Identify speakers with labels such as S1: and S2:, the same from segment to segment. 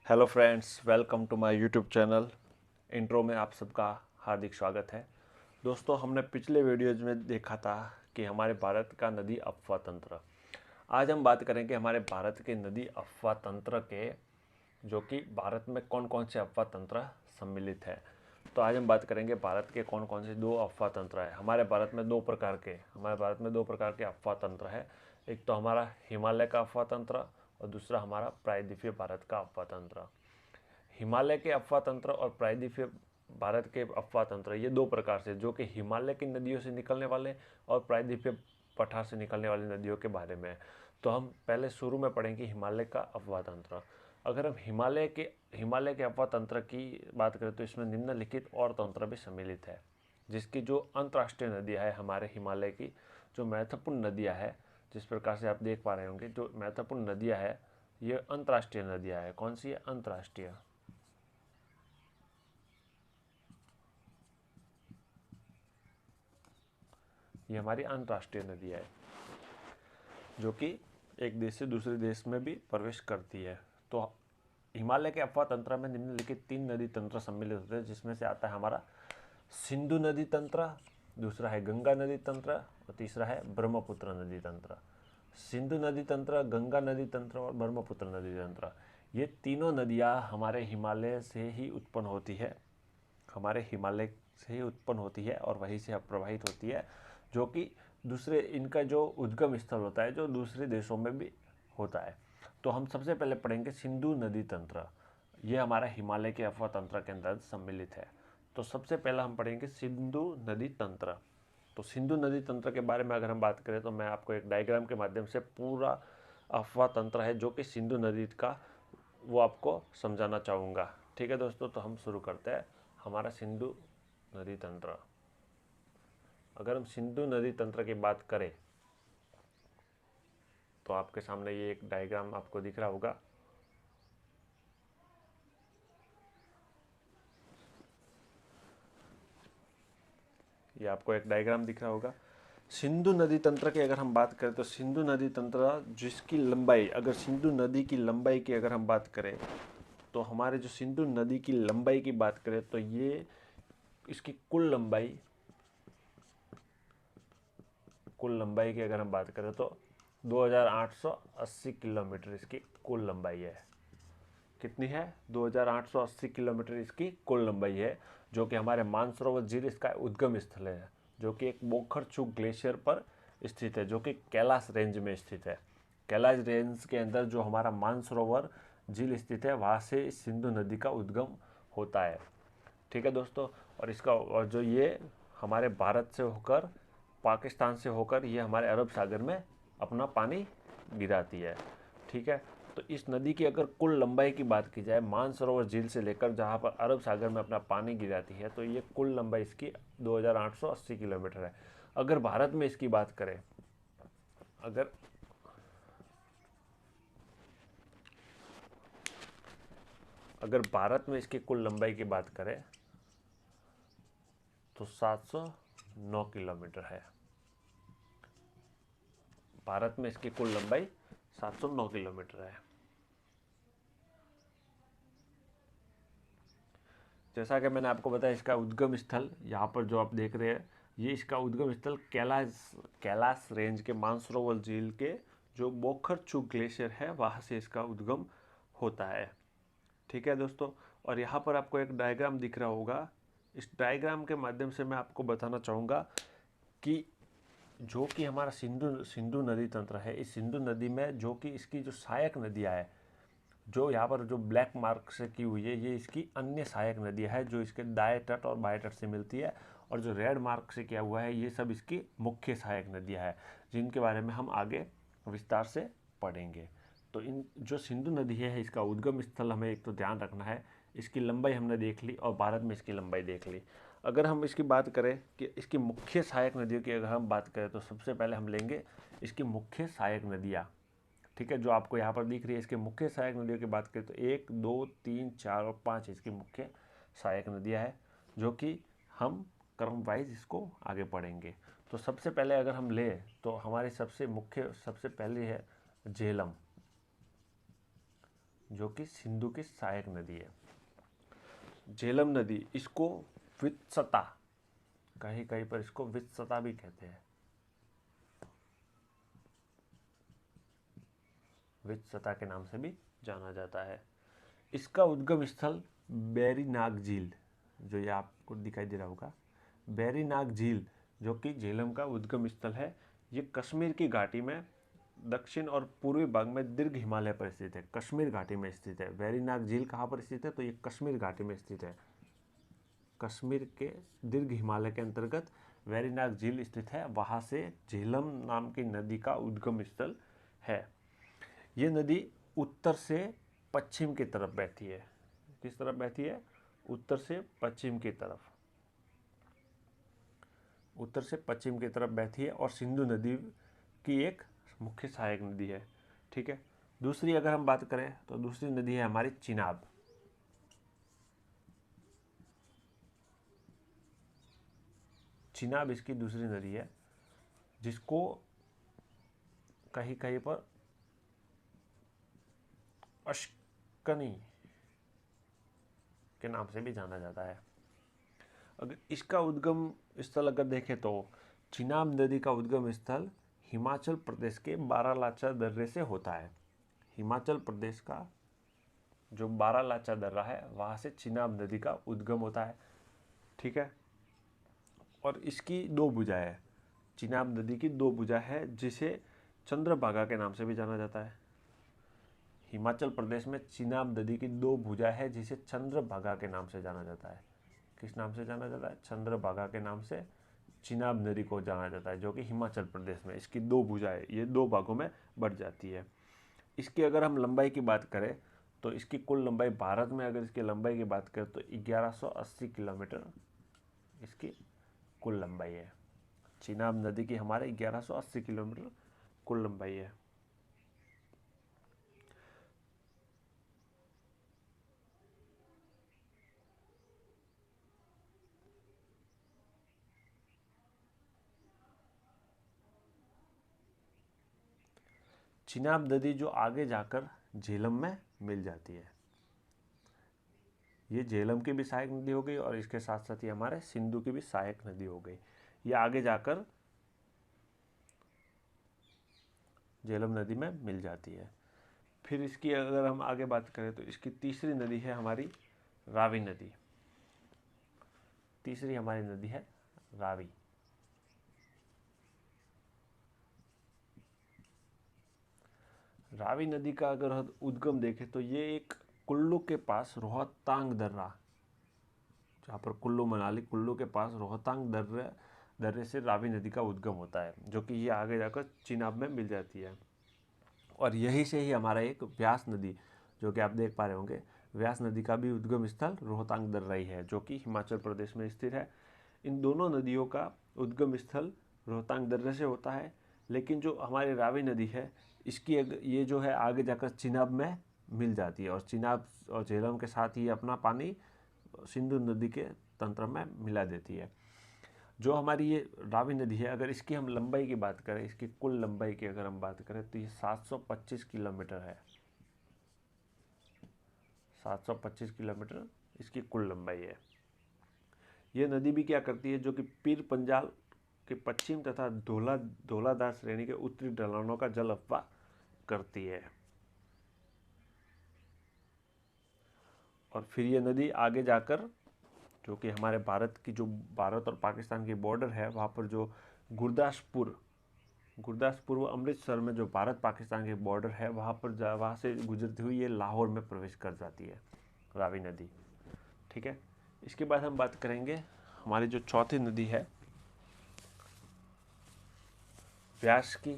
S1: Hello friends, welcome to my YouTube channel. Intro में आप सबका हार्दिक स्वागत है। दोस्तों, हमने पिछले वीडियोज में देखा था कि हमारे भारत का नदी अफवाह तंत्र। आज हम बात करेंगे हमारे भारत के नदी अफवाह तंत्र के, जो कि भारत में कौन कौन से अफवाह तंत्र सम्मिलित है। तो आज हम बात करेंगे भारत के कौन कौन से दो अफवाह तंत्र है। हमारे भारत में दो प्रकार के अफवाह तंत्र है। एक तो हमारा हिमालय का अफवाह तंत्र और दूसरा हमारा प्रायद्वीपीय भारत का अफवाह तंत्र। हिमालय के अफवाह तंत्र और प्रायद्वीपीय भारत के अफवाह तंत्र, ये दो प्रकार से, जो कि हिमालय की नदियों से निकलने वाले और प्रायद्वीपीय पठार से निकलने वाली नदियों के बारे में है। तो हम पहले शुरू में पढ़ेंगे हिमालय का अफवाह तंत्र। अगर हम हिमालय के अफवाह तंत्र की बात करें तो इसमें निम्नलिखित और तंत्र भी सम्मिलित है, जिसकी जो अंतर्राष्ट्रीय नदियाँ है हमारे हिमालय की, जो महत्वपूर्ण नदियाँ है, जिस प्रकार से आप देख पा रहे होंगे, जो महत्वपूर्ण नदियाँ है ये अंतर्राष्ट्रीय नदियाँ है। कौन सी है? अंतर्राष्ट्रीय। ये हमारी अंतर्राष्ट्रीय नदियाँ है, जो कि एक देश से दूसरे देश में भी प्रवेश करती है। तो हिमालय के अफवाह तंत्र में निम्नलिखित तीन नदी तंत्र सम्मिलित होते हैं, जिसमें से आता है हमारा सिंधु नदी तंत्र, दूसरा है गंगा नदी तंत्र और तीसरा है ब्रह्मपुत्र नदी तंत्र। सिंधु नदी तंत्र, गंगा नदी तंत्र और ब्रह्मपुत्र नदी तंत्र, ये तीनों नदियाँ हमारे हिमालय से ही उत्पन्न होती है, हमारे हिमालय से ही उत्पन्न होती है और वहीं से प्रवाहित होती है, जो कि दूसरे, इनका जो उद्गम स्थल होता है जो दूसरे देशों में भी होता है। तो हम सबसे पहले पढ़ेंगे सिंधु नदी तंत्र। ये हमारा हिमालय के अफवाह तंत्र के अंदर सम्मिलित है। तो सबसे पहला हम पढ़ेंगे सिंधु नदी तंत्र। तो सिंधु नदी तंत्र के बारे में अगर हम बात करें तो मैं आपको एक डायग्राम के माध्यम से पूरा अफवाह तंत्र है जो कि सिंधु नदी का, वो आपको समझाना चाहूँगा। ठीक है दोस्तों, तो हम शुरू करते हैं हमारा सिंधु नदी तंत्र। अगर हम सिंधु नदी तंत्र की बात करें तो आपके सामने ये एक डायग्राम आपको दिख रहा होगा। ये आपको एक डायग्राम दिख रहा होगा। सिंधु नदी तंत्र की अगर हम बात करें तो सिंधु नदी तंत्र, जिसकी लंबाई, अगर सिंधु नदी की लंबाई की अगर हम बात करें तो हमारे जो सिंधु नदी की लंबाई की बात करें तो ये, इसकी कुल लंबाई की अगर हम बात करें तो 2880 किलोमीटर इसकी कुल लंबाई है। कितनी है? 2880 किलोमीटर इसकी कुल लंबाई है, जो कि हमारे मानसरोवर झील इसका उद्गम स्थल है, जो कि एक बोखरचू ग्लेशियर पर स्थित है, जो कि कैलाश रेंज में स्थित है। कैलाश रेंज के अंदर जो हमारा मानसरोवर झील स्थित है, वहाँ से सिंधु नदी का उद्गम होता है। ठीक है दोस्तों, और जो ये हमारे भारत से होकर, पाकिस्तान से होकर, ये हमारे अरब सागर में अपना पानी गिराती है। ठीक है, तो इस नदी की अगर कुल लंबाई की बात की जाए, मानसरोवर झील से लेकर जहाँ पर अरब सागर में अपना पानी गिराती है, तो ये कुल लंबाई इसकी 2880 किलोमीटर है। अगर भारत में इसकी बात करें, अगर अगर भारत में इसकी कुल लंबाई की बात करें तो 709 किलोमीटर है। भारत में इसकी कुल लंबाई 709 किलोमीटर है। जैसा कि मैंने आपको बताया, इसका उद्गम स्थल यहाँ पर जो आप देख रहे हैं, ये इसका उद्गम स्थल कैलाश रेंज के मानसरोवर झील के जो बोखरचू ग्लेशियर है, वहाँ से इसका उद्गम होता है। ठीक है दोस्तों, और यहाँ पर आपको एक डायग्राम दिख रहा होगा। इस डायग्राम के माध्यम से मैं आपको बताना चाहूँगा कि जो कि हमारा सिंधु नदी तंत्र है, इस सिंधु नदी में जो कि इसकी जो सहायक नदियाँ है, जो यहाँ पर जो ब्लैक मार्क से की हुई है, ये इसकी अन्य सहायक नदियाँ है जो इसके दाएं तट और बाएं तट से मिलती है, और जो रेड मार्क से किया हुआ है ये सब इसकी मुख्य सहायक नदियाँ है, जिनके बारे में हम आगे विस्तार से पढ़ेंगे। तो इन जो सिंधु नदी है, इसका उद्गम स्थल हमें एक तो ध्यान रखना है। इसकी लंबाई हमने देख ली और भारत में इसकी लंबाई देख ली। अगर हम इसकी बात करें कि इसकी मुख्य सहायक नदियों की अगर हम बात करें तो सबसे पहले हम लेंगे इसकी मुख्य सहायक नदियाँ। ठीक है, जो आपको यहाँ पर दिख रही है, इसके मुख्य सहायक नदियों की बात करें तो 1, 2, 3, 4 और 5 इसकी मुख्य सहायक नदियाँ हैं, जो कि हम क्रम वाइज इसको आगे पढ़ेंगे। तो सबसे पहले अगर हम ले तो हमारी सबसे पहले है झेलम। जो कि सिंधु की सहायक नदी है। झेलम नदी, इसको वित्सता, कहीं कहीं पर इसको वित्सता भी कहते हैं, वित्सता के नाम से भी जाना जाता है। इसका उद्गम स्थल बैरीनाग झील, जो ये आपको दिखाई दे रहा होगा, बैरीनाग झील जो कि झेलम का उद्गम स्थल है, ये कश्मीर की घाटी में दक्षिण और पूर्वी भाग में दीर्घ हिमालय पर स्थित है। कश्मीर घाटी में स्थित है। बैरीनाग झील कहाँ पर स्थित है? तो ये कश्मीर घाटी में स्थित है। कश्मीर के दीर्घ हिमालय के अंतर्गत बैरीनाग झील स्थित है। वहाँ से झेलम नाम की नदी का उद्गम स्थल है। ये नदी उत्तर से पश्चिम की तरफ बहती है। किस तरफ बहती है? उत्तर से पश्चिम की तरफ, उत्तर से पश्चिम की तरफ बहती है और सिंधु नदी की एक मुख्य सहायक नदी है। ठीक है। दूसरी अगर हम बात करें तो दूसरी नदी है हमारी चिनाब। चिनाब इसकी दूसरी नदी है, जिसको कहीं कहीं पर अश्कनी के नाम से भी जाना जाता है। अगर इसका उद्गम स्थल अगर देखें तो चिनाब नदी का उद्गम स्थल हिमाचल प्रदेश के बारालाचा दर्रे से होता है। हिमाचल प्रदेश का जो बारालाचा दर्रा है वहाँ से चिनाब नदी का उद्गम होता है। ठीक है। और इसकी दो भुजाएं हैं। चिनाब नदी की दो भुजा है, जिसे चंद्रभागा के नाम से भी जाना जाता है। हिमाचल प्रदेश में चिनाब नदी की दो भुजा है, जिसे चंद्रभागा के नाम से जाना जाता है। किस नाम से जाना जाता है? चंद्रभागा के नाम से चिनाब नदी को जाना जाता है, जो कि हिमाचल प्रदेश में इसकी दो भुजाएं, ये दो भागों में बढ़ जाती है। इसकी अगर हम लंबाई की बात करें तो इसकी कुल लंबाई, भारत में अगर इसकी लंबाई की बात करें तो 1180 किलोमीटर इसकी कुल लंबाई है। चिनाब नदी की हमारे 1180 किलोमीटर कुल लंबाई है। चिनाब नदी जो आगे जाकर झेलम में मिल जाती है। ये झेलम की भी सहायक नदी हो गई और इसके साथ साथ ये हमारे सिंधु की भी सहायक नदी हो गई। ये आगे जाकर झेलम नदी में मिल जाती है। फिर इसकी अगर हम आगे बात करें तो इसकी तीसरी नदी है हमारी रावी नदी। तीसरी हमारी नदी है रावी। रावी नदी का अगर हम उद्गम देखें तो ये एक कुल्लू के पास रोहतांग दर्रा, जहाँ पर कुल्लू मनाली, कुल्लू के पास रोहतांग दर्रे से रावी नदी का उद्गम होता है, जो कि ये आगे जाकर चिनाब में मिल जाती है। और यहीं से ही हमारा एक व्यास नदी, जो कि आप देख पा रहे होंगे, व्यास नदी का भी उद्गम स्थल रोहतांग दर्रा ही है, जो कि हिमाचल प्रदेश में स्थित है। इन दोनों नदियों का उद्गम स्थल रोहतांग दर्रे से होता है, लेकिन जो हमारी रावी नदी है इसकी ये जो है आगे जाकर चिनाब में मिल जाती है और चिनाब और झेलम के साथ ही अपना पानी सिंधु नदी के तंत्र में मिला देती है। जो हमारी ये रावी नदी है, अगर इसकी हम लंबाई की बात करें, इसकी कुल लंबाई की अगर हम बात करें तो ये 725 किलोमीटर है। 725 किलोमीटर इसकी कुल लंबाई है। ये नदी भी क्या करती है, जो कि पीर पंजाल के पश्चिम तथा धौलाधार श्रेणी के उत्तरी ढलानों का जल अफवाह करती है। और फिर ये नदी आगे जाकर, जो कि हमारे भारत की, जो भारत और पाकिस्तान की बॉर्डर है, वहाँ पर जो गुरदासपुर व अमृतसर में जो भारत पाकिस्तान की बॉर्डर है, वहाँ से गुजरती हुई ये लाहौर में प्रवेश कर जाती है रावी नदी। ठीक है। इसके बाद हम बात करेंगे हमारी जो चौथी नदी है व्यास की।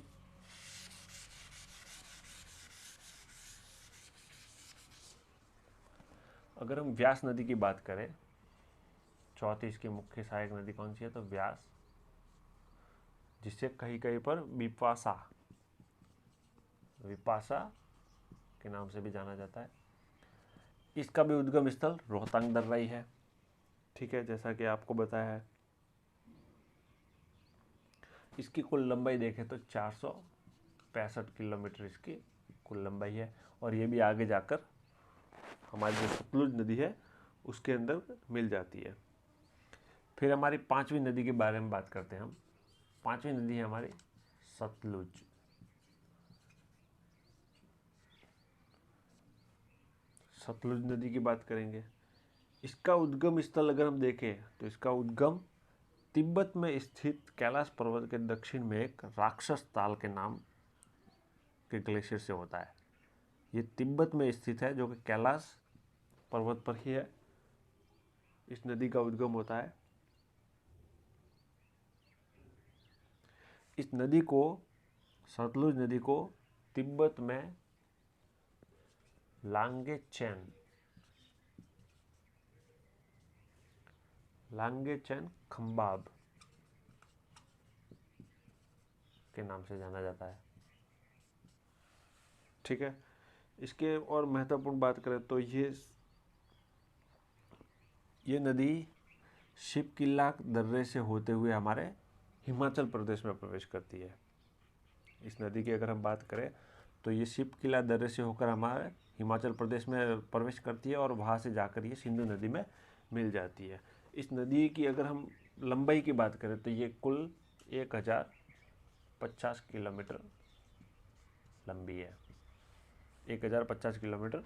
S1: अगर हम व्यास नदी की बात करें, चौथी इसकी मुख्य सहायक नदी कौन सी है? तो व्यास, जिससे कहीं कहीं पर विपाशा के नाम से भी जाना जाता है। इसका भी उद्गम स्थल रोहतांग दर्रा ही है। ठीक है, जैसा कि आपको बताया है। इसकी कुल लंबाई देखें तो 465 किलोमीटर इसकी कुल लंबाई है और ये भी आगे जाकर हमारी जो सतलुज नदी है उसके अंदर मिल जाती है। फिर हमारी पांचवी नदी के बारे में बात करते हैं हम। पांचवी नदी है हमारी सतलुज। सतलुज नदी की बात करेंगे। इसका उद्गम स्थल अगर हम देखें तो इसका उद्गम तिब्बत में स्थित कैलाश पर्वत के दक्षिण में एक राक्षस ताल के नाम के ग्लेशियर से होता है। ये तिब्बत में स्थित है, जो कि कैलाश पर्वत पर ही है। इस नदी का उद्गम होता है। इस नदी को, सतलुज नदी को, तिब्बत में लांगेचेन खंबाब के नाम से जाना जाता है। ठीक है। इसके और महत्वपूर्ण बात करें तो ये नदी शिवकिला दर्रे से होते हुए हमारे हिमाचल प्रदेश में प्रवेश करती है। इस नदी की अगर हम बात करें तो ये शिवकिला दर्रे से होकर हमारे हिमाचल प्रदेश में प्रवेश करती है और वहाँ से जाकर ये सिंधु नदी में मिल जाती है। इस नदी की अगर हम लंबाई की बात करें तो ये कुल 1050 किलोमीटर लंबी है। 1050 किलोमीटर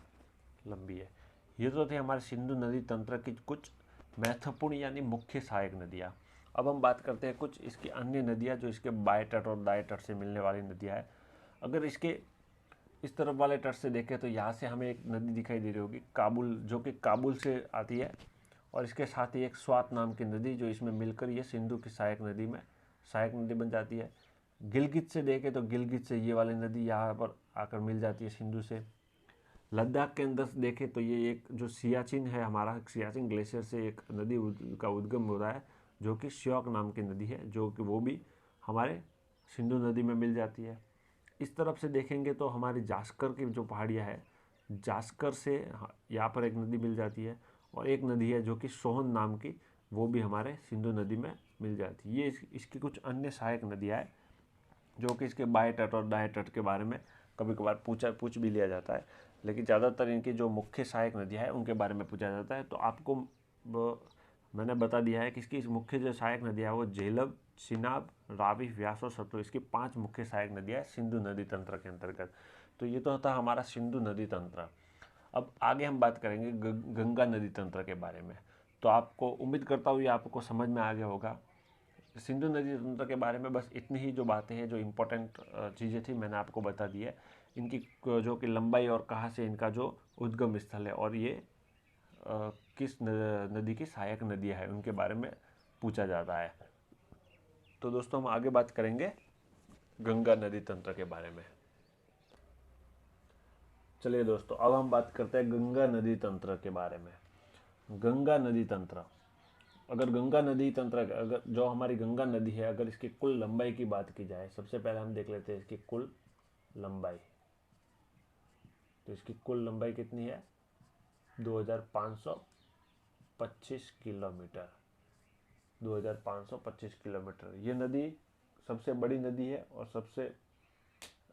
S1: लंबी है। ये तो थे हमारे सिंधु नदी तंत्र की कुछ महत्वपूर्ण यानी मुख्य सहायक नदियाँ। अब हम बात करते हैं कुछ इसकी अन्य नदियाँ जो इसके बाएं तट और दाएं तट से मिलने वाली नदियाँ हैं। अगर इसके इस तरफ वाले तट से देखें तो यहाँ से हमें एक नदी दिखाई दे रही होगी काबुल, जो कि काबुल से आती है, और इसके साथ ही एक स्वात नाम की नदी जो इसमें मिलकर ये सिंधु की सहायक नदी बन जाती है। गिलगित से देखें तो गिलगित से ये वाली नदी यहाँ पर आकर मिल जाती है सिंधु से। लद्दाख के अंदर देखें तो ये एक जो सियाचिन है हमारा, सियाचिन ग्लेशियर से एक नदी का उद्गम हो रहा है, जो कि श्योक नाम की नदी है, जो कि वो भी हमारे सिंधु नदी में मिल जाती है। इस तरफ से देखेंगे तो हमारी जास्कर की जो पहाड़ियाँ है, जास्कर से यहाँ पर एक नदी मिल जाती है, और एक नदी है जो कि सोहन नाम की, वो भी हमारे सिंधु नदी में मिल जाती है। ये इसकी कुछ अन्य सहायक नदियाँ हैं जो कि इसके बाएं तट और दाएं तट के बारे में कभी कभार पूछ भी लिया जाता है, लेकिन ज़्यादातर इनकी जो मुख्य सहायक नदियाँ हैं उनके बारे में पूछा जाता है। तो आपको मैंने बता दिया है कि इसकी मुख्य जो सहायक नदियाँ वो झेलम, चिनाब, रावी, व्यास और सतलुज, इसकी 5 मुख्य सहायक नदियाँ सिंधु नदी तंत्र के अंतर्गत। तो ये तो होता हमारा सिंधु नदी तंत्र। अब आगे हम बात करेंगे गंगा नदी तंत्र के बारे में। तो आपको उम्मीद करता हूँ ये आपको समझ में आ गया होगा। सिंधु नदी तंत्र के बारे में बस इतनी ही जो बातें हैं, जो इम्पोर्टेंट चीज़ें थी, मैंने आपको बता दी है। इनकी जो कि लंबाई और कहाँ से इनका जो उद्गम स्थल है और ये किस नदी की सहायक नदियाँ हैं उनके बारे में पूछा जाता है। तो दोस्तों हम आगे बात करेंगे गंगा नदी तंत्र के बारे में। चलिए दोस्तों, अब हम बात करते हैं गंगा नदी तंत्र के बारे में। गंगा नदी तंत्र, अगर गंगा नदी तंत्र, अगर जो हमारी गंगा नदी है, अगर इसकी कुल लंबाई की बात की जाए, सबसे पहले हम देख लेते हैं इसकी कुल लंबाई। तो इसकी कुल लंबाई कितनी है? 2525 किलोमीटर। 2525 किलोमीटर। ये नदी सबसे बड़ी नदी है और सबसे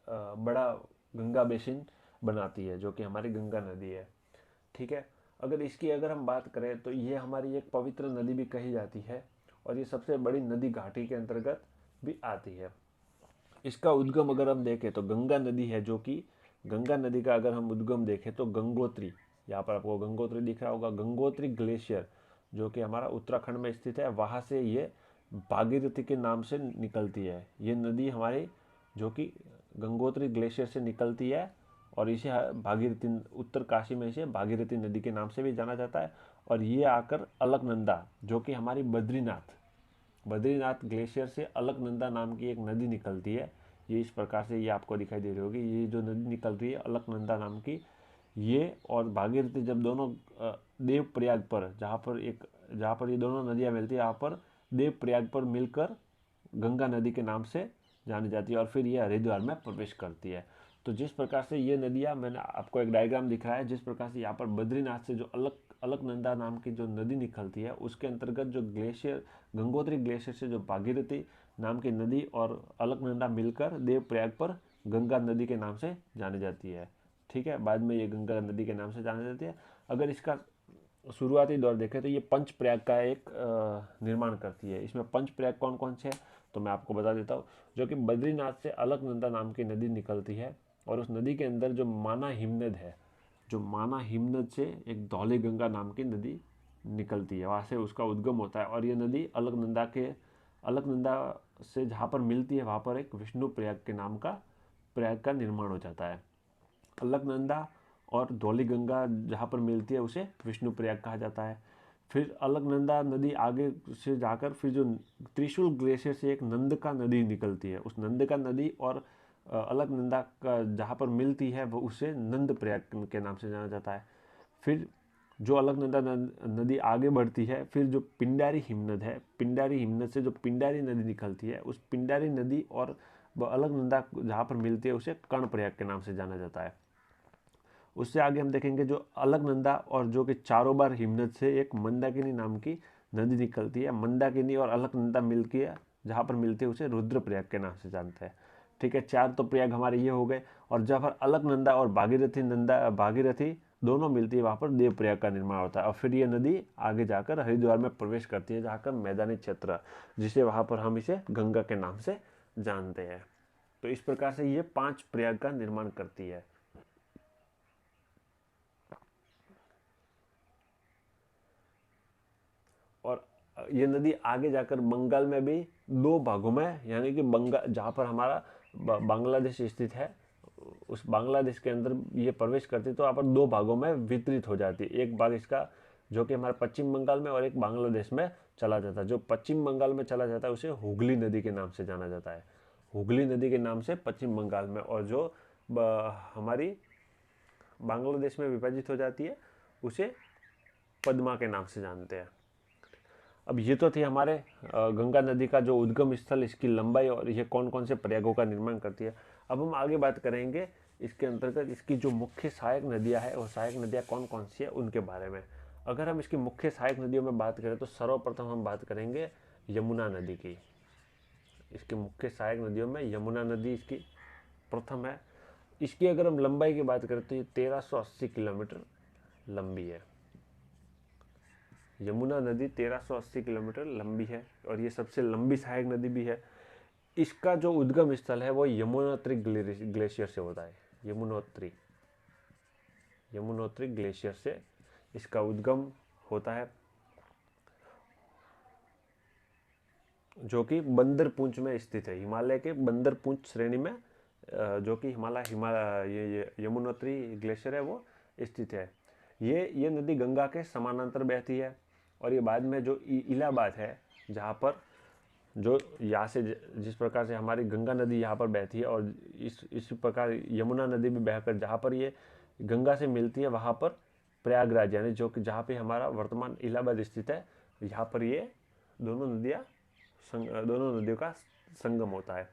S1: बड़ा गंगा बेसिन बनाती है, जो कि हमारी गंगा नदी है। ठीक है। अगर हम बात करें तो ये हमारी एक पवित्र नदी भी कही जाती है, और ये सबसे बड़ी नदी घाटी के अंतर्गत भी आती है। इसका उद्गम अगर हम देखें तो गंगा नदी है, जो कि गंगा नदी का अगर हम उद्गम देखें तो गंगोत्री, यहाँ पर आपको गंगोत्री दिख रहा होगा, गंगोत्री ग्लेशियर जो कि हमारा उत्तराखंड में स्थित है, वहाँ से ये भागीरथी के नाम से निकलती है। ये नदी हमारी जो कि गंगोत्री ग्लेशियर से निकलती है, और इसे भागीरथी, उत्तर काशी में इसे भागीरथी नदी के नाम से भी जाना जाता है। और ये आकर अलकनंदा, जो कि हमारी बद्रीनाथ ग्लेशियर से अलकनंदा नाम की एक नदी निकलती है। ये इस प्रकार से ये आपको दिखाई दे रही होगी। ये जो नदी निकल रही है अलकनंदा नाम की, ये और भागीरथी जब दोनों देवप्रयाग पर, जहाँ पर ये दोनों नदियाँ मिलती है, यहाँ पर देवप्रयाग पर मिलकर गंगा नदी के नाम से जानी जाती है, और फिर ये हरिद्वार में प्रवेश करती है। तो जिस प्रकार से ये नदियाँ, मैंने आपको एक डायग्राम दिख रहा है, जिस प्रकार से यहाँ पर बद्रीनाथ से जो अलकनंदा नाम की जो नदी निकलती है, उसके अंतर्गत जो ग्लेशियर, गंगोत्री ग्लेशियर से जो भागीरथी नाम की नदी और अलकनंदा मिलकर देवप्रयाग पर गंगा नदी के नाम से जानी जाती है। ठीक है। बाद में ये गंगा नदी के नाम से जानी जाती है। अगर इसका शुरुआती दौर देखें तो ये पंच प्रयाग का एक निर्माण करती है। इसमें पंच प्रयाग कौन कौन से हैं तो मैं आपको बता देता हूँ। जो कि बद्रीनाथ से अलकनंदा नाम की नदी निकलती है, और उस नदी के अंदर जो माना हिमनद है, जो माना हिमनद से एक धौली गंगा नाम की नदी निकलती है, वहाँ से उसका उद्गम होता है। और ये नदी अलकनंदा से जहाँ पर मिलती है वहाँ पर एक विष्णु प्रयाग के नाम का प्रयाग का निर्माण हो जाता है। अलकनंदा और धौली गंगा जहाँ पर मिलती है उसे विष्णु प्रयाग कहा जाता है। फिर अलकनंदा नदी आगे से जाकर फिर जो त्रिशूल ग्लेशियर से एक नंदका नदी निकलती है, उस नंदका नदी और अलकनंदा का जहाँ पर मिलती है वो उसे नंद प्रयाग के नाम से जाना जाता है। फिर जो अलकनंदा नदी आगे बढ़ती है, फिर जो पिंडारी हिमनद है, पिंडारी हिमनद से जो पिंडारी नदी निकलती है, उस पिंडारी नदी और अलकनंदा जहाँ पर मिलती है उसे कर्णप्रयाग के नाम से जाना जाता है। उससे आगे हम देखेंगे जो अलकनंदा और जो कि चारों बार हिमनद से एक मंदाकिनी नाम की नदी निकलती है, मंदाकिनी और अलकनंदा मिलती है जहाँ पर मिलती है उसे रुद्रप्रयाग के नाम से जानते हैं। ठीक है, 4 तो प्रयाग हमारे ये हो गए। और जहाँ पर अलकनंदा और भागीरथी दोनों मिलती है वहाँ पर देवप्रयाग का निर्माण होता है। और फिर ये नदी आगे जाकर हरिद्वार में प्रवेश करती है, जहाँ का मैदानी क्षेत्र जिसे वहाँ पर हम इसे गंगा के नाम से जानते हैं। तो इस प्रकार से ये 5 प्रयाग का निर्माण करती है। और ये नदी आगे जाकर बंगाल में भी 2 भागों में, यानी कि जहाँ पर हमारा बांग्लादेश स्थित है उस बांग्लादेश के अंदर ये प्रवेश करती है, तो यहाँ पर 2 भागों में वितरित हो जाती है। एक भाग इसका जो कि हमारे पश्चिम बंगाल में और एक बांग्लादेश में चला जाता है। जो पश्चिम बंगाल में चला जाता है उसे हुगली नदी के नाम से जाना जाता है, हुगली नदी के नाम से पश्चिम बंगाल में। और जो हमारी बांग्लादेश में विभाजित हो जाती है उसे पद्मा के नाम से जानते हैं। अब ये तो थी हमारे गंगा नदी का जो उद्गम स्थल, इसकी लंबाई और ये कौन कौन से प्रयागों का निर्माण करती है। अब हम आगे बात करेंगे इसके अंतर्गत इसकी जो मुख्य सहायक नदियां हैं, वो सहायक नदियां कौन कौन सी है उनके बारे में। अगर हम इसकी मुख्य सहायक नदियों में बात करें तो सर्वप्रथम हम बात करेंगे यमुना नदी की। इसकी मुख्य सहायक नदियों में यमुना नदी इसकी प्रथम है। इसकी अगर हम लंबाई की बात करें तो ये 1380 किलोमीटर लंबी है। यमुना नदी 1380 किलोमीटर लंबी है और ये सबसे लंबी सहायक नदी भी है। इसका जो उद्गम स्थल है वो यमुनोत्री ग्लेशियर से होता है। यमुनोत्री ग्लेशियर से इसका उद्गम होता है, जो कि बंदरपुंछ में स्थित है। हिमालय के बंदरपुंछ श्रेणी में जो कि ये यमुनोत्री ग्लेशियर है वो स्थित है। ये नदी गंगा के समानांतर बहती है। और ये बाद में जो इलाहाबाद है, जहाँ पर जो यहाँ से जिस प्रकार से हमारी गंगा नदी यहाँ पर बहती है और इस प्रकार यमुना नदी भी बहकर जहाँ पर ये गंगा से मिलती है वहाँ पर प्रयागराज, यानी जो कि जहाँ पे हमारा वर्तमान इलाहाबाद स्थित है, यहाँ पर ये दोनों नदियों का संगम होता है।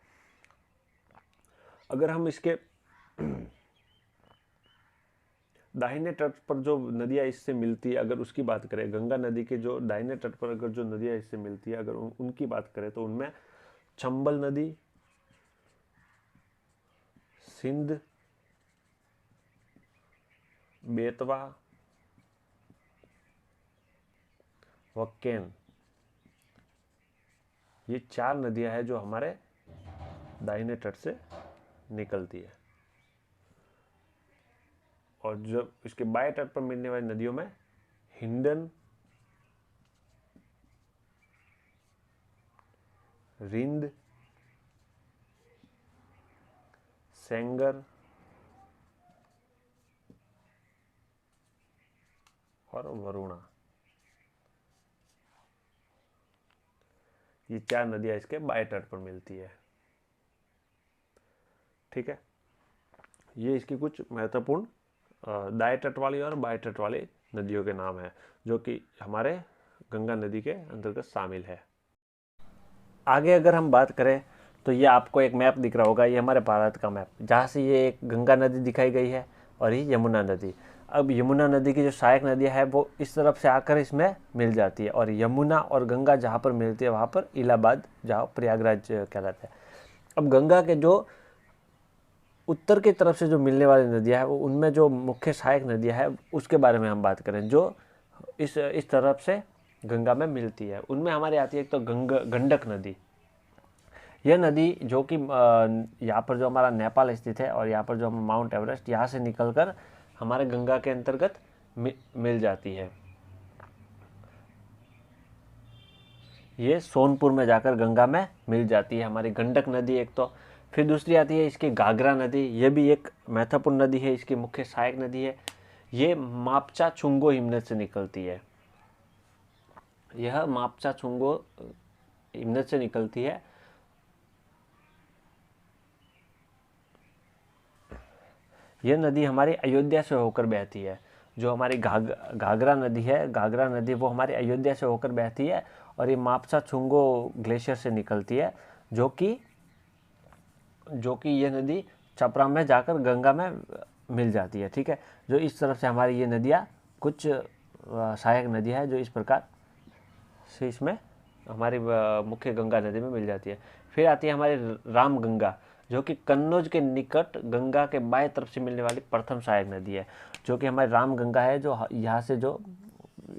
S1: अगर हम इसके दाहिने तट पर जो नदियाँ इससे मिलती है, अगर उसकी बात करें, गंगा नदी के जो दाहिने तट पर अगर जो नदियाँ इससे मिलती है, अगर उनकी बात करें तो उनमें चंबल नदी, सिंध, बेतवा व केन, ये 4 नदियां हैं जो हमारे दाहिने तट से निकलती है। और जब इसके बाएं तट पर मिलने वाली नदियों में हिंडन, रिंद, सेंगर और वरुणा, ये 4 नदियां इसके बाएं तट पर मिलती है। ठीक है, ये इसकी कुछ महत्वपूर्ण दाएं तट वाली और बाएं तट वाली नदियों के नाम हैं जो कि हमारे गंगा नदी के अंतर्गत शामिल है। आगे अगर हम बात करें तो ये आपको एक मैप दिख रहा होगा, ये हमारे भारत का मैप, जहाँ से ये एक गंगा नदी दिखाई गई है और ये यमुना नदी। अब यमुना नदी की जो सहायक नदियाँ है वो इस तरफ से आकर इसमें मिल जाती है, और यमुना और गंगा जहाँ पर मिलती है वहाँ पर इलाहाबाद, जहाँ प्रयागराज कहलाता है। अब गंगा के जो उत्तर की तरफ से जो मिलने वाली नदियाँ हैं वो उनमें जो मुख्य सहायक नदियाँ हैं उसके बारे में हम बात करें, जो इस तरफ से गंगा में मिलती है। उनमें हमारी आती है एक तो गंडक नदी। यह नदी जो कि यहाँ पर जो हमारा नेपाल स्थित है और यहाँ पर जो हम माउंट एवरेस्ट यहाँ से निकलकर हमारे गंगा के अंतर्गत मिल जाती है। ये सोनपुर में जाकर गंगा में मिल जाती है हमारी गंडक नदी एक तो। फिर दूसरी आती है इसकी घाघरा नदी। ये भी एक महत्वपूर्ण नदी है, इसकी मुख्य सहायक नदी है। ये मापचा चुंगो हिमनद से निकलती है। यह मापचा चुंगो हिमनद से निकलती है। यह नदी हमारी अयोध्या से होकर बहती है। जो हमारी घाघरा नदी है, घाघरा नदी वो हमारी अयोध्या से होकर बहती है और ये मापसा चुंगो ग्लेशियर से निकलती है, जो कि ये नदी छपरा में जाकर गंगा में मिल जाती है। ठीक है, जो इस तरफ से हमारी ये नदियाँ कुछ सहायक नदियाँ है जो इस प्रकार से इसमें हमारी मुख्य गंगा नदी में मिल जाती है। फिर आती है हमारी राम गंगा, जो कि कन्नौज के निकट गंगा के बाएं तरफ से मिलने वाली प्रथम सहायक नदी है। जो कि हमारी राम गंगा है, जो यहाँ से जो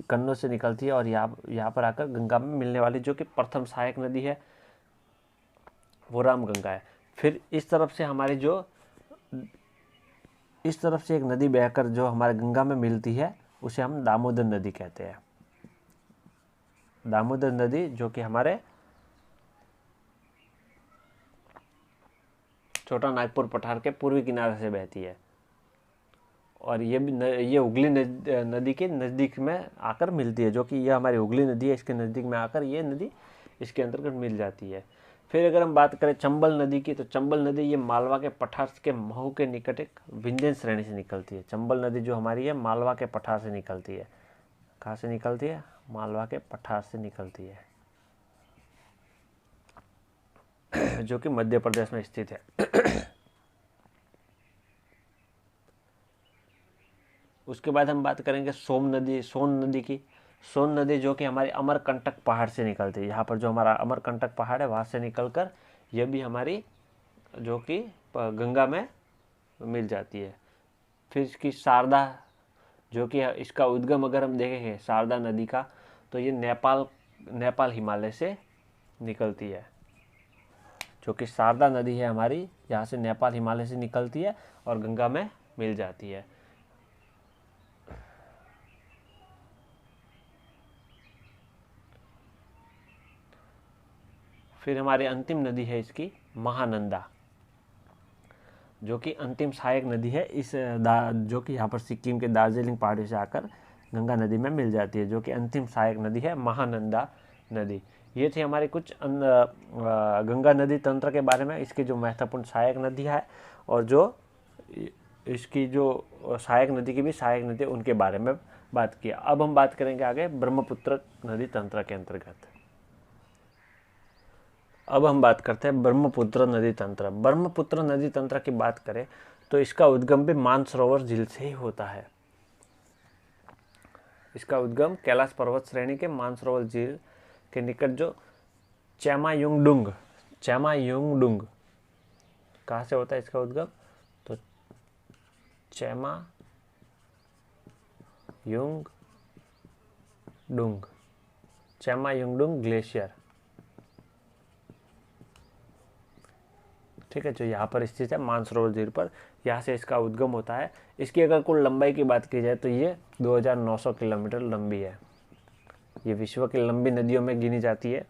S1: कन्नौज से निकलती है और यहाँ पर आकर गंगा में मिलने वाली जो कि प्रथम सहायक नदी है वो राम गंगा है। फिर इस तरफ से हमारी जो इस तरफ से एक नदी बहकर जो हमारे गंगा में मिलती है उसे हम दामोदर नदी कहते हैं। दामोदर नदी जो कि हमारे छोटा नागपुर पठार के पूर्वी किनारे से बहती है और ये हुगली नदी के नज़दीक में आकर मिलती है। जो कि यह हमारी हुगली नदी है, इसके नज़दीक में आकर ये नदी इसके अंतर्गत मिल जाती है। फिर अगर हम बात करें चंबल नदी की, तो चंबल नदी ये मालवा के पठार के महू के निकट एक विंध्यन श्रेणी से निकलती है। चंबल नदी जो हमारी है मालवा के पठार से निकलती है। कहाँ से निकलती है? मालवा के पठार से निकलती है, जो कि मध्य प्रदेश में स्थित है। उसके बाद हम बात करेंगे सोन नदी की। सोन नदी जो कि हमारी अमरकंटक पहाड़ से निकलती है। यहाँ पर जो हमारा अमरकंटक पहाड़ है वहाँ से निकलकर यह भी हमारी जो कि गंगा में मिल जाती है। फिर इसकी शारदा, जो कि इसका उद्गम अगर हम देखेंगे शारदा नदी का, तो ये नेपाल हिमालय से निकलती है। जो कि शारदा नदी है हमारी, यहाँ से नेपाल हिमालय से निकलती है और गंगा में मिल जाती है। फिर हमारी अंतिम नदी है इसकी महानंदा, जो कि अंतिम सहायक नदी है जो कि यहाँ पर सिक्किम के दार्जिलिंग पहाड़ी से आकर गंगा नदी में मिल जाती है। जो कि अंतिम सहायक नदी है महानंदा नदी। ये थी हमारी कुछ गंगा नदी तंत्र के बारे में, इसकी जो महत्वपूर्ण सहायक नदी है और जो इसकी जो सहायक नदी की भी सहायक नदी उनके बारे में बात किया। अब हम बात करेंगे आगे ब्रह्मपुत्र नदी तंत्र के अंतर्गत। अब हम बात करते हैं ब्रह्मपुत्र नदी तंत्र। ब्रह्मपुत्र नदी तंत्र की बात करें तो इसका उद्गम भी मानसरोवर झील से ही होता है। इसका उद्गम कैलाश पर्वत श्रेणी के मानसरोवर झील के निकट जो चेमायुंगडुंग कहाँ से होता है इसका उद्गम? तो चेमायुंगडुंग ग्लेशियर, ठीक है, जो यहाँ पर स्थित है मानसरोवर झील पर, यहाँ से इसका उद्गम होता है। इसकी अगर कुल लंबाई की बात की जाए तो ये 2900 किलोमीटर लंबी है। ये विश्व की लंबी नदियों में गिनी जाती है।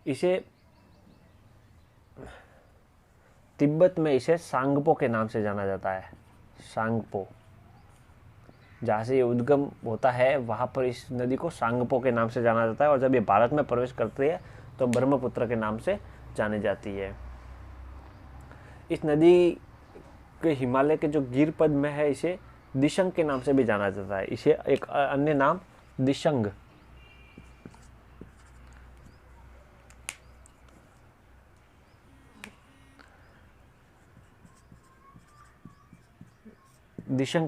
S1: इसे तिब्बत में इसे सांगपो के नाम से जाना जाता है। सांगपो, जहाँ से ये उद्गम होता है वहाँ पर इस नदी को सांगपो के नाम से जाना जाता है और जब ये भारत में प्रवेश करती है तो ब्रह्मपुत्र के नाम से जानी जाती है। इस नदी के हिमालय के जो गिर पद में है इसे दिशंग के नाम से भी जाना जाता है। इसे एक अन्य नाम दिशंग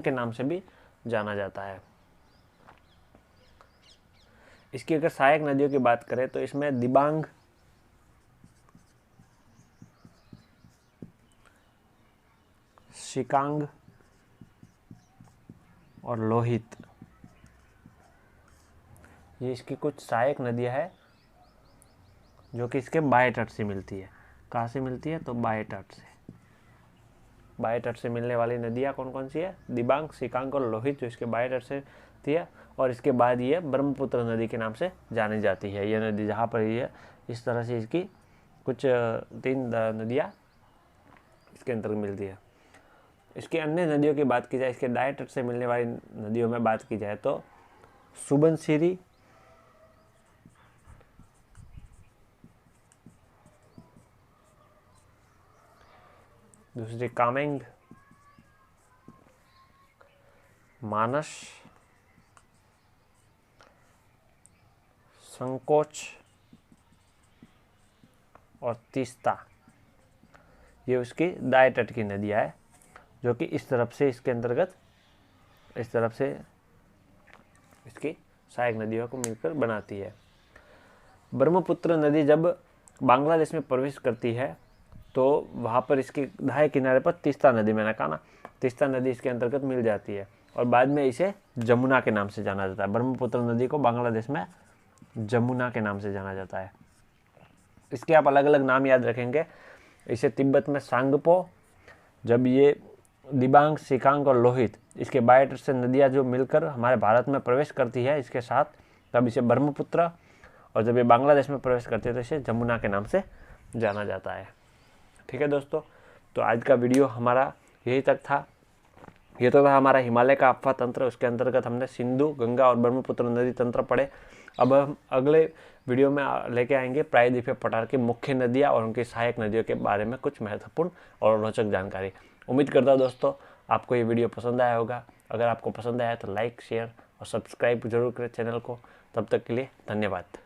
S1: के नाम से भी जाना जाता है। इसकी अगर सहायक नदियों की बात करें तो इसमें दिबांग, शिकांग और लोहित, ये इसकी कुछ सहायक नदियां हैं जो कि इसके बाएं तट से मिलती है। कहाँ से मिलती है? तो बाएं तट से। बाएं तट से मिलने वाली नदियाँ कौन कौन सी है? दिबांग, शिकांग और लोहित, जो इसके बाएं तट से थी है। और इसके बाद ये ब्रह्मपुत्र नदी के नाम से जानी जाती है। ये नदी जहाँ पर ये इस तरह से इसकी कुछ 3 नदियाँ इसके अंतर्गत मिलती है। इसकी अन्य नदियों की बात की जाए, इसके दाएं तट से मिलने वाली नदियों में बात की जाए तो सुबनसिरी, दूसरी कामेंग, मानस, संकोच और तीस्ता, ये उसकी दाएं तट की नदियाँ है जो कि इस तरफ से इसके अंतर्गत, इस तरफ से इसकी सहायक नदियों को मिलकर बनाती है। ब्रह्मपुत्र नदी जब बांग्लादेश में प्रवेश करती है तो वहाँ पर इसके दाएं किनारे पर तीस्ता नदी, मैंने कहा ना, तीस्ता नदी इसके अंतर्गत मिल जाती है और बाद में इसे जमुना के नाम से जाना जाता है। ब्रह्मपुत्र नदी को बांग्लादेश में जमुना के नाम से जाना जाता है। इसके आप अलग अलग नाम याद रखेंगे। इसे तिब्बत में सांगपो, जब ये दिबांग, शिकांग और लोहित, इसके बाएं तट से नदियाँ जो मिलकर हमारे भारत में प्रवेश करती है इसके साथ, तब इसे ब्रह्मपुत्र, और जब ये बांग्लादेश में प्रवेश करती है तो इसे जमुना के नाम से जाना जाता है। ठीक है दोस्तों, तो आज का वीडियो हमारा यही तक था। ये तो था हमारा हिमालय का अफवाह तंत्र, उसके अंतर्गत हमने सिंधु, गंगा और ब्रह्मपुत्र नदी तंत्र पढ़े। अब हम अगले वीडियो में लेके आएंगे प्रायद्वीपीय पठार की मुख्य नदियाँ और उनकी सहायक नदियों के बारे में कुछ महत्वपूर्ण और रोचक जानकारी। उम्मीद करता हूँ दोस्तों आपको ये वीडियो पसंद आया होगा। अगर आपको पसंद आया तो लाइक, शेयर और सब्सक्राइब जरूर करें चैनल को। तब तक के लिए धन्यवाद।